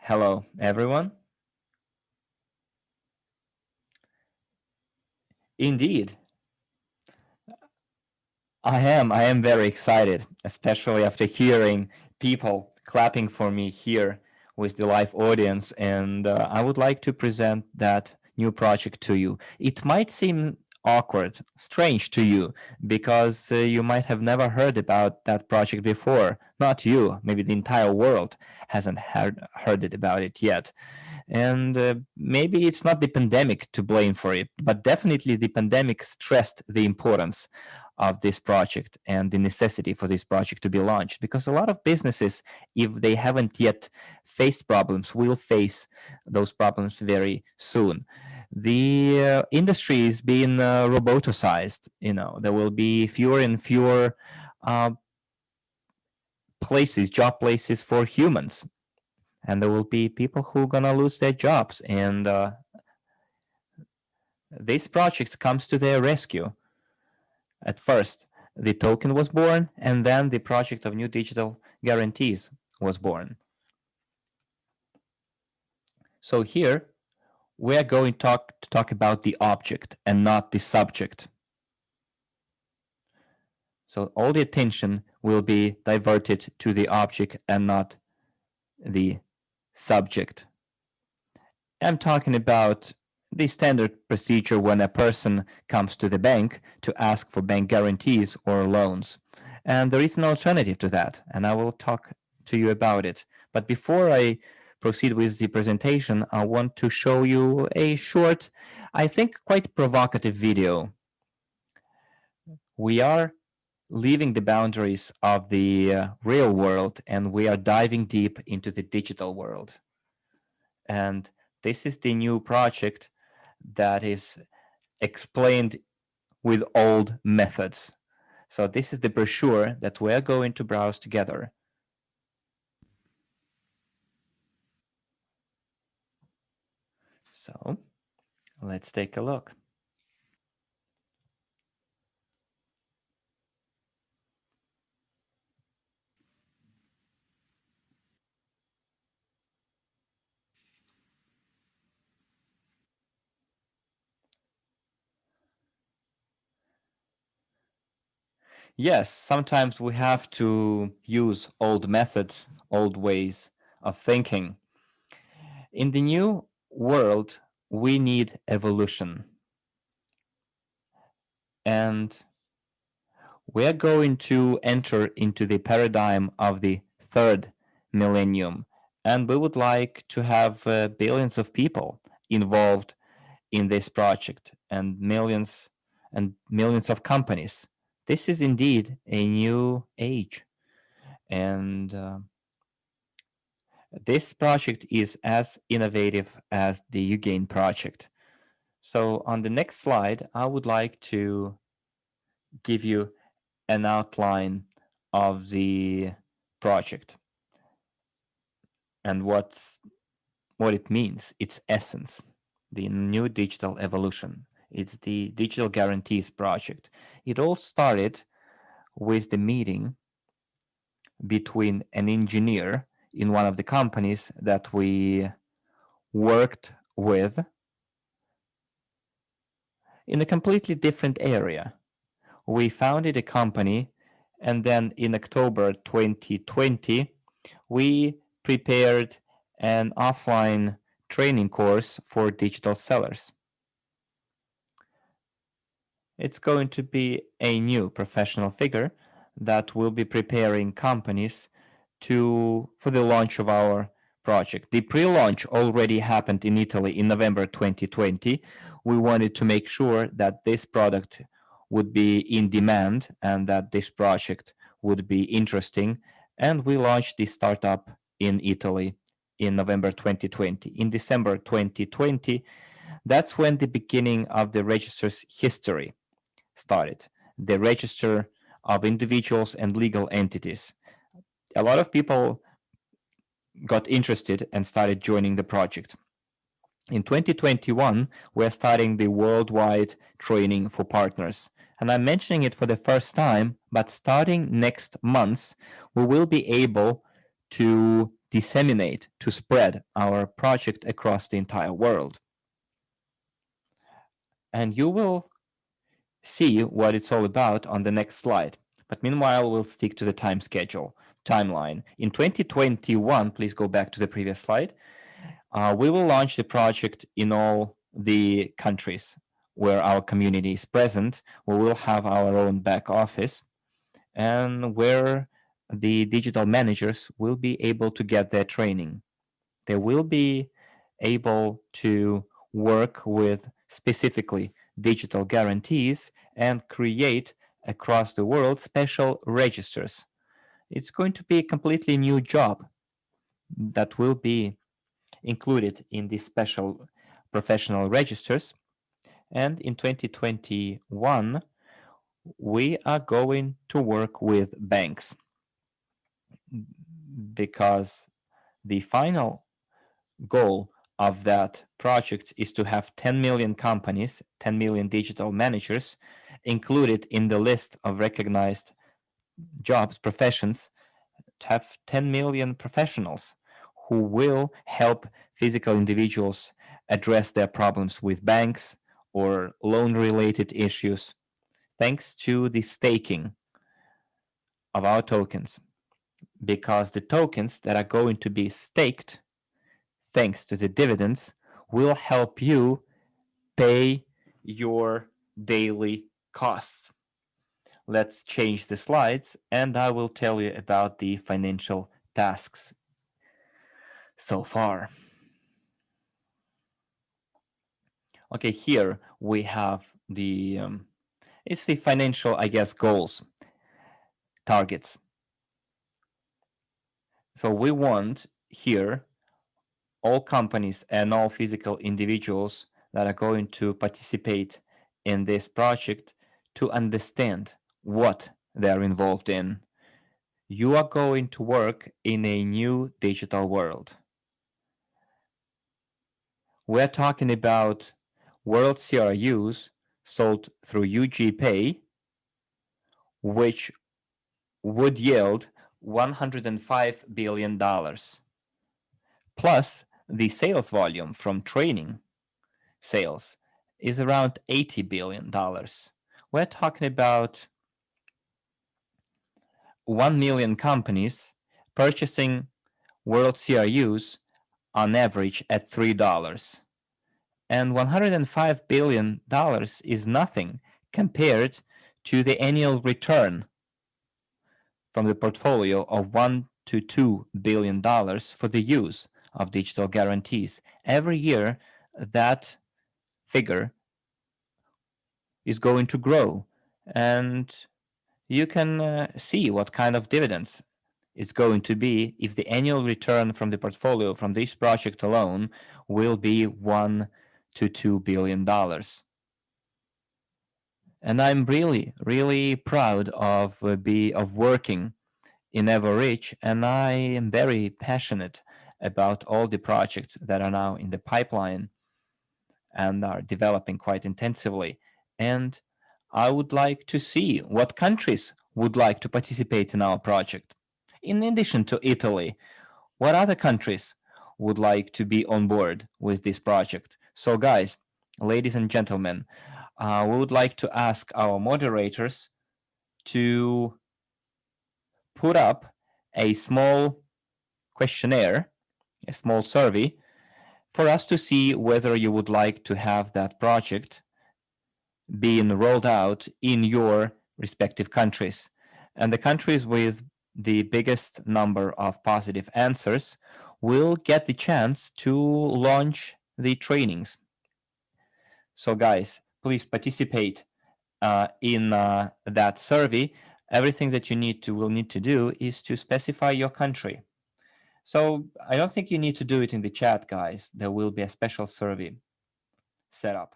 Hello, everyone. Indeed, I am very excited, especially after hearing people clapping for me here with the live audience. And I would like to present that new project to you. It might seem awkward, strange to you, because you might have never heard about that project before. Not you, maybe the entire world hasn't heard it about it yet. And maybe it's not the pandemic to blame for it, but definitely the pandemic stressed the importance of this project and the necessity for this project to be launched, because a lot of businesses, if they haven't yet faced problems, will face those problems very soon. The industry is being roboticized. There will be fewer and fewer uh, job places for humans, and there will be people who are gonna lose their jobs. And this project comes to their rescue. At first, the token was born, and then the project of new digital guarantees was born. So here, we're going to talk about the object and not the subject. So all the attention will be diverted to the object and not the subject. I'm talking about the standard procedure when a person comes to the bank to ask for bank guarantees or loans. And there is an alternative to that, and I will talk to you about it. But before I proceed with the presentation, I want to show you a short, I think quite provocative video. We are leaving the boundaries of the real world, and we are diving deep into the digital world. And this is the new project that is explained with old methods. So this is the brochure that we're going to browse together. So let's take a look. Yes, sometimes we have to use old methods, old ways of thinking. In the new world, we need evolution. And we're going to enter into the paradigm of the third millennium. And we would like to have billions of people involved in this project and millions of companies. This is indeed a new age. And this project is as innovative as the UGain project. So on the next slide, I would like to give you an outline of the project and what it means, its essence, the new digital evolution. It's the Digital Guarantees project. It all started with the meeting between an engineer in one of the companies that we worked with in a completely different area. We founded a company, and then in October 2020, we prepared an offline training course for digital sellers. It's going to be a new professional figure that will be preparing companies for the launch of our project. The pre-launch already happened in Italy in November 2020. We wanted to make sure that this product would be in demand and that this project would be interesting. And we launched the startup in Italy in November 2020. In December 2020, that's when the beginning of the register's history started. The register of individuals and legal entities. A lot of people got interested and started joining the project. In 2021, we're starting the worldwide training for partners. And I'm mentioning it for the first time, but starting next month, we will be able to disseminate, to spread our project across the entire world. And you will see what it's all about on the next slide. But meanwhile, we'll stick to the timeline. In 2021, please go back to the previous slide, we will launch the project in all the countries where our community is present. We will have our own back office and where the digital managers will be able to get their training. They will be able to work with specifically digital guarantees and create across the world special registers. It's going to be a completely new job that will be included in these special professional registers. And in 2021, we are going to work with banks because the final goal of that project is to have 10 million companies, 10 million digital managers included in the list of recognized jobs, professions, to have 10 million professionals who will help physical individuals address their problems with banks or loan related issues thanks to the staking of our tokens. Because the tokens that are going to be staked thanks to the dividends will help you pay your daily costs. Let's change the slides and I will tell you about the financial tasks so far. Okay, here we have the it's the financial, I guess, goals, targets. So we want here all companies and all physical individuals that are going to participate in this project to understand what they're involved in. You are going to work in a new digital world. We're talking about WCRUs sold through UGPay, which would yield $105 billion. Plus, the sales volume from training sales is around $80 billion. We're talking about 1 million companies purchasing WCRUs on average at $3. And $105 billion is nothing compared to the annual return from the portfolio of $1 to $2 billion for the use of digital guarantees. Every year, that figure is going to grow. And you can see what kind of dividends it's going to be if the annual return from the portfolio from this project alone will be $1 to $2 billion. And I'm really, really proud of working in EVORICH, and I am very passionate about all the projects that are now in the pipeline and are developing quite intensively. And I would like to see what countries would like to participate in our project. In addition to Italy, what other countries would like to be on board with this project? So guys, ladies and gentlemen, we would like to ask our moderators to put up a small questionnaire, a small survey, for us to see whether you would like to have that project being rolled out in your respective countries. And the countries with the biggest number of positive answers will get the chance to launch the trainings. So guys, please participate in that survey. Everything that you will need to do is to specify your country. So I don't think you need to do it in the chat, guys. There will be a special survey set up.